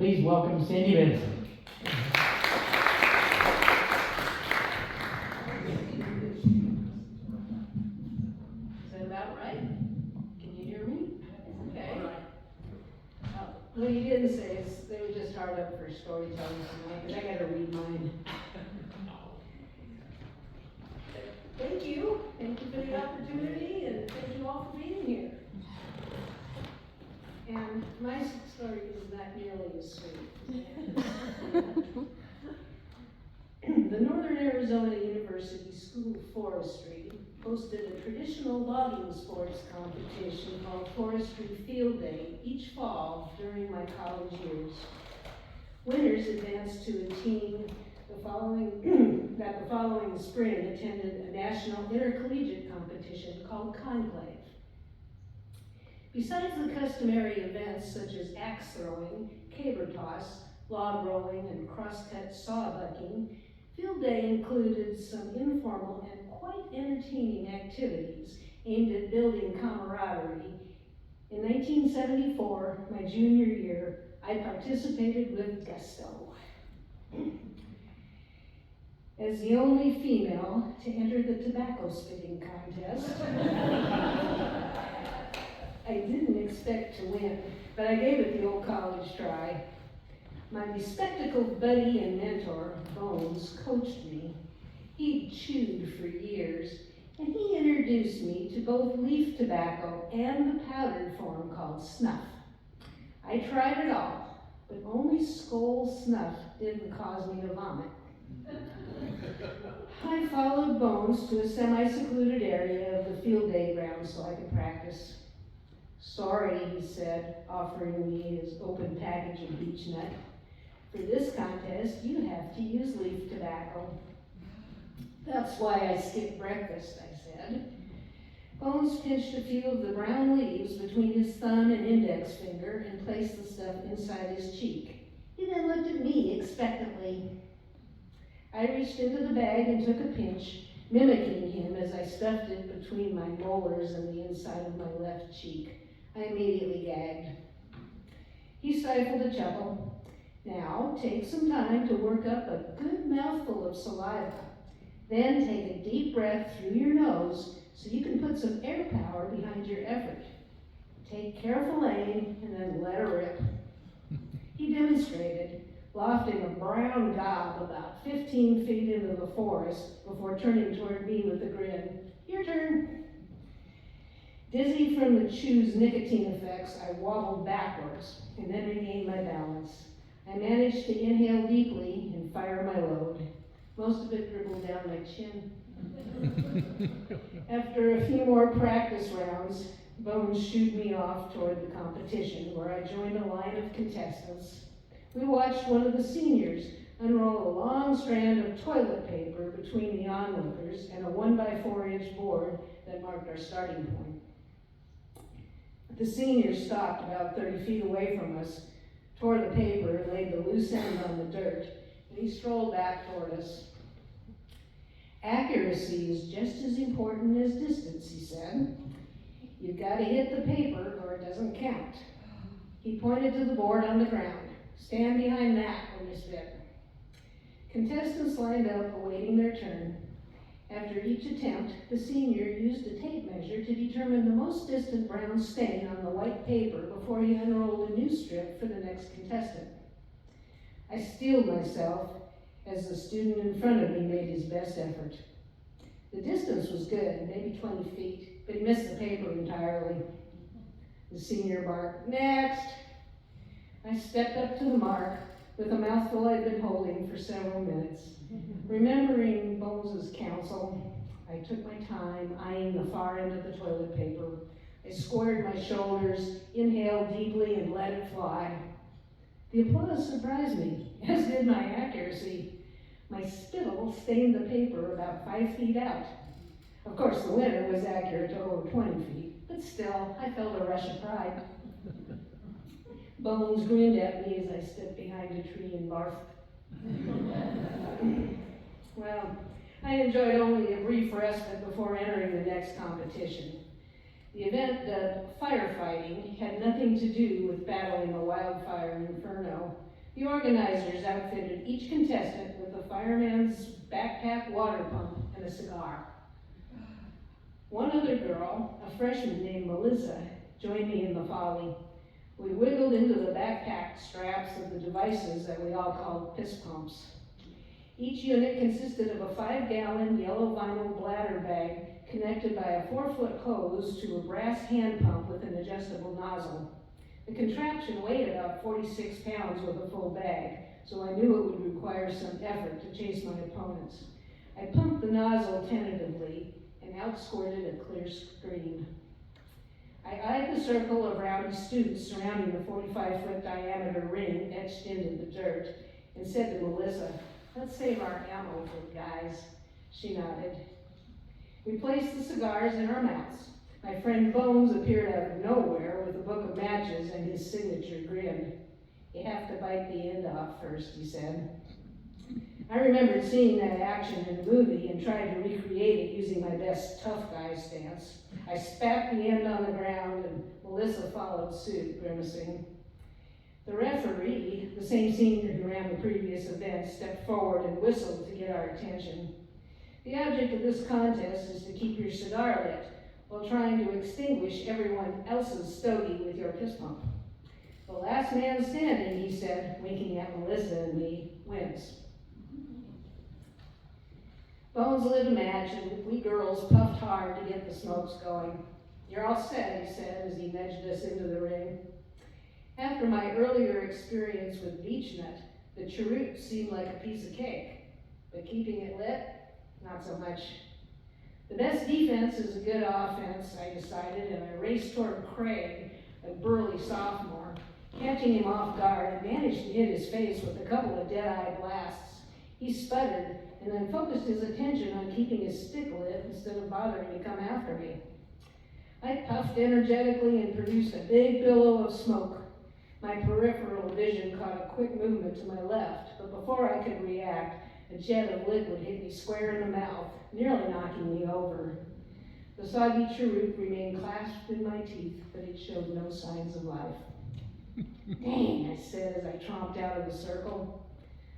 Please welcome Cindy Benson. Is that about right? Can you hear me? Okay. What you didn't say is they were just hard up for storytelling tonight, but I gotta read mine. Thank you for the opportunity, and thank you all for being here. And my story is not nearly as sweet. The Northern Arizona University School of Forestry hosted a traditional logging sports competition called Forestry Field Day each fall during my college years. Winners advanced to a team that the following spring attended a national intercollegiate competition called Conclave. Besides the customary events such as axe throwing, caber toss, log rolling, and crosscut sawbucking, Field Day included some informal and quite entertaining activities aimed at building camaraderie. In 1974, my junior year, I participated with gusto. As the only female to enter the tobacco spitting contest, I didn't expect to win, but I gave it the old college try. My bespectacled buddy and mentor, Bones, coached me. He'd chewed for years, and he introduced me to both leaf tobacco and the powdered form called snuff. I tried it all, but only Skoal snuff didn't cause me to vomit. I followed Bones to a semi-secluded area of the field day ground so I could practice. Sorry, he said, offering me his open package of beech nut. For this contest, you have to use leaf tobacco. That's why I skipped breakfast, I said. Bones pinched a few of the brown leaves between his thumb and index finger and placed the stuff inside his cheek. He then looked at me expectantly. I reached into the bag and took a pinch, mimicking him as I stuffed it between my molars and the inside of my left cheek. I immediately gagged. He stifled a chuckle. Now, take some time to work up a good mouthful of saliva. Then take a deep breath through your nose so you can put some air power behind your effort. Take careful aim and then let her rip. He demonstrated, lofting a brown gob about 15 feet into the forest before turning toward me with a grin. Your turn. Dizzy from the chew's nicotine effects, I wobbled backwards and then regained my balance. I managed to inhale deeply and fire my load. Most of it dribbled down my chin. After a few more practice rounds, Bones shooed me off toward the competition, where I joined a line of contestants. We watched one of the seniors unroll a long strand of toilet paper between the onlookers and a 1x4-inch board that marked our starting point. The senior stopped about 30 feet away from us, tore the paper, and laid the loose end on the dirt, and he strolled back toward us. Accuracy is just as important as distance, he said. You've got to hit the paper or it doesn't count. He pointed to the board on the ground. Stand behind that when you spit. Contestants lined up awaiting their turn. After each attempt, the senior used a tape measure to determine the most distant brown stain on the white paper before he unrolled a new strip for the next contestant. I steeled myself as the student in front of me made his best effort. The distance was good, maybe 20 feet, but he missed the paper entirely. The senior barked, "Next!" I stepped up to the mark with a mouthful I'd been holding for several minutes. Remembering Bones's counsel, I took my time eyeing the far end of the toilet paper. I squared my shoulders, inhaled deeply, and let it fly. The applause surprised me, as did my accuracy. My spittle stained the paper about 5 feet out. Of course, the winner was accurate to over 20 feet, but still, I felt a rush of pride. Bones grinned at me as I stepped behind a tree and barfed. Well, I enjoyed only a brief respite before entering the next competition. The event, dubbed firefighting, had nothing to do with battling a wildfire inferno. The organizers outfitted each contestant with a fireman's backpack water pump and a cigar. One other girl, a freshman named Melissa, joined me in the folly. We wiggled into the backpack straps of the devices that we all called piss pumps. Each unit consisted of a 5-gallon yellow vinyl bladder bag connected by a 4-foot hose to a brass hand pump with an adjustable nozzle. The contraption weighed about 46 pounds with a full bag, so I knew it would require some effort to chase my opponents. I pumped the nozzle tentatively and out squirted a clear scream. I eyed the circle of rowdy students surrounding the 45-foot diameter ring etched into the dirt and said to Melissa, "Let's save our ammo for the guys." She nodded. We placed the cigars in our mouths. My friend Bones appeared out of nowhere with a book of matches and his signature grin. "You have to bite the end off first," he said. I remembered seeing that action in a movie and tried to recreate it using my best tough guy stance. I spat the end on the ground and Melissa followed suit, grimacing. The referee, the same senior who ran the previous event, stepped forward and whistled to get our attention. The object of this contest is to keep your cigar lit while trying to extinguish everyone else's stogie with your piss pump. The last man standing, he said, winking at Melissa and me, wins. Bones lit a match, and we girls puffed hard to get the smokes going. "You're all set," he said as he nudged us into the ring. After my earlier experience with beechnut, the cheroot seemed like a piece of cake, but keeping it lit, not so much. The best defense is a good offense, I decided, and I raced toward Craig, a burly sophomore. Catching him off guard, I managed to hit his face with a couple of dead-eye blasts. He sputtered, and then focused his attention on keeping his stick lit instead of bothering to come after me. I puffed energetically and produced a big billow of smoke. My peripheral vision caught a quick movement to my left, but before I could react, a jet of liquid hit me square in the mouth, nearly knocking me over. The soggy cheroot remained clasped in my teeth, but it showed no signs of life. "Dang," I said as I tromped out of the circle.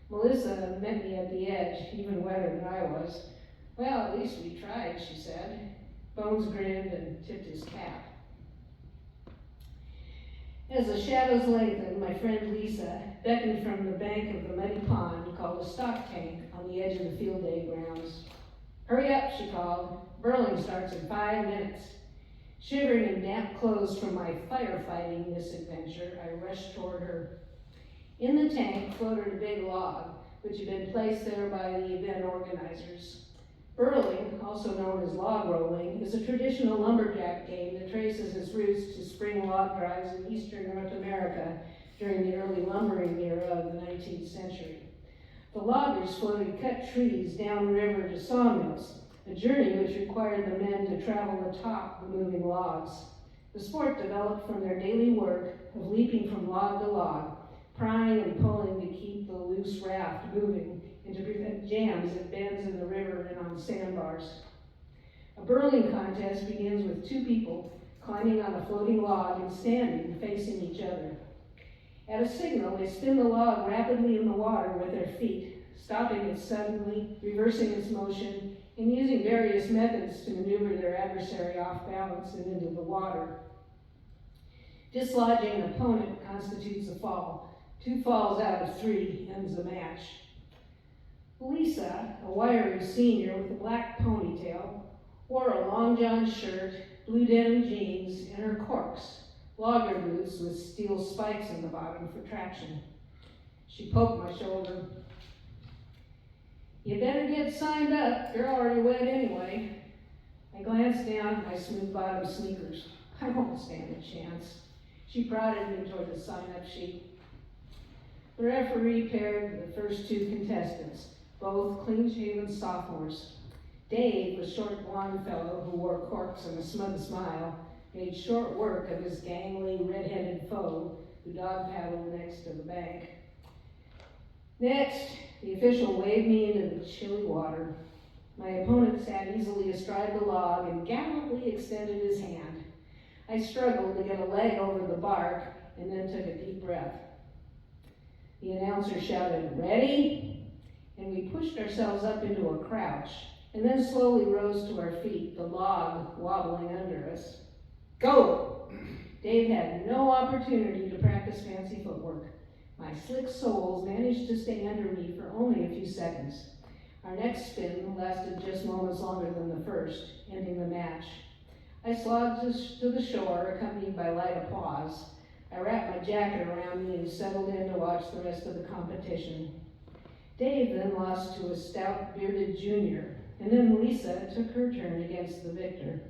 Melissa met me at the edge, even wetter than I was. "Well, at least we tried," she said. Bones grinned and tipped his cap. As the shadows lengthened, my friend Lisa beckoned from the bank of the muddy pond called the stock tank on the edge of the field day grounds. "Hurry up," she called. "Burling starts in 5 minutes." Shivering in damp clothes from my firefighting misadventure, I rushed toward her. In the tank floated a big log, which had been placed there by the event organizers. Burling, also known as log rolling, is a traditional lumberjack game that traces its roots to spring log drives in eastern North America during the early lumbering era of the 19th century. The loggers floated cut trees downriver to sawmills, a journey which required the men to travel atop the moving logs. The sport developed from their daily work of leaping from log to log, prying and pulling to keep the loose raft moving and to prevent jams at bends in the river and on sandbars. A burling contest begins with 2 people climbing on a floating log and standing facing each other. At a signal, they spin the log rapidly in the water with their feet, stopping it suddenly, reversing its motion, and using various methods to maneuver their adversary off balance and into the water. Dislodging an opponent constitutes a fall. 2 falls out of 3 ends the match. Lisa, a wiry senior with a black ponytail, wore a long john shirt, blue denim jeans, and her corks, logger boots with steel spikes in the bottom for traction. She poked my shoulder. "You better get signed up. You're already wet anyway." I glanced down at my smooth-bottomed sneakers. I won't stand a chance. She prodded me toward the sign-up sheet. The referee paired the first 2 contestants, both clean-shaven sophomores. Dave, a short blonde fellow who wore corks and a smug smile, made short work of his gangly, red-headed foe who dog-paddled next to the bank. Next, the official waved me into the chilly water. My opponent sat easily astride the log and gallantly extended his hand. I struggled to get a leg over the bark and then took a deep breath. The announcer shouted, "Ready?" And we pushed ourselves up into a crouch, and then slowly rose to our feet, the log wobbling under us. Go! Dave had no opportunity to practice fancy footwork. My slick soles managed to stay under me for only a few seconds. Our next spin lasted just moments longer than the first, ending the match. I slogged to the shore, accompanied by light applause. I wrapped my jacket around me and settled in to watch the rest of the competition. Dave then lost to a stout, bearded junior, and then Lisa took her turn against the victor.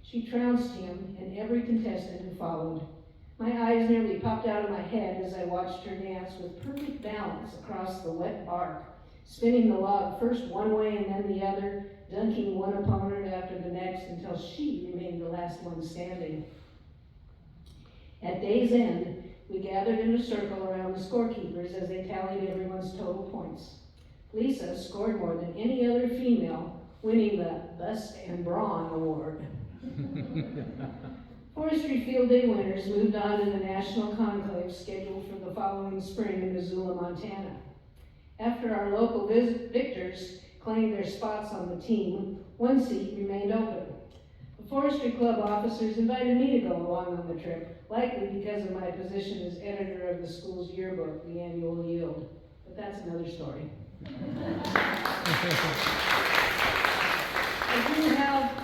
She trounced him and every contestant who followed. My eyes nearly popped out of my head as I watched her dance with perfect balance across the wet bark, spinning the log first one way and then the other, dunking one opponent after the next until she remained the last one standing. At day's end, we gathered in a circle around the scorekeepers as they tallied everyone's total points. Lisa scored more than any other female, winning the Bust and Brawn Award. Forestry Field Day winners moved on to the national conclave scheduled for the following spring in Missoula, Montana. After our local victors claimed their spots on the team, one seat remained open. The Forestry Club officers invited me to go along on the trip, likely because of my position as editor of the school's yearbook, The Annual Yield. But that's another story. I do have,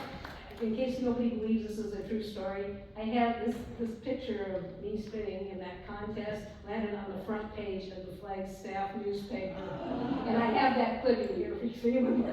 in case nobody believes this is a true story, I have this picture of me spinning in that contest landed on the front page of the Flagstaff newspaper. And I have that clipping here for you.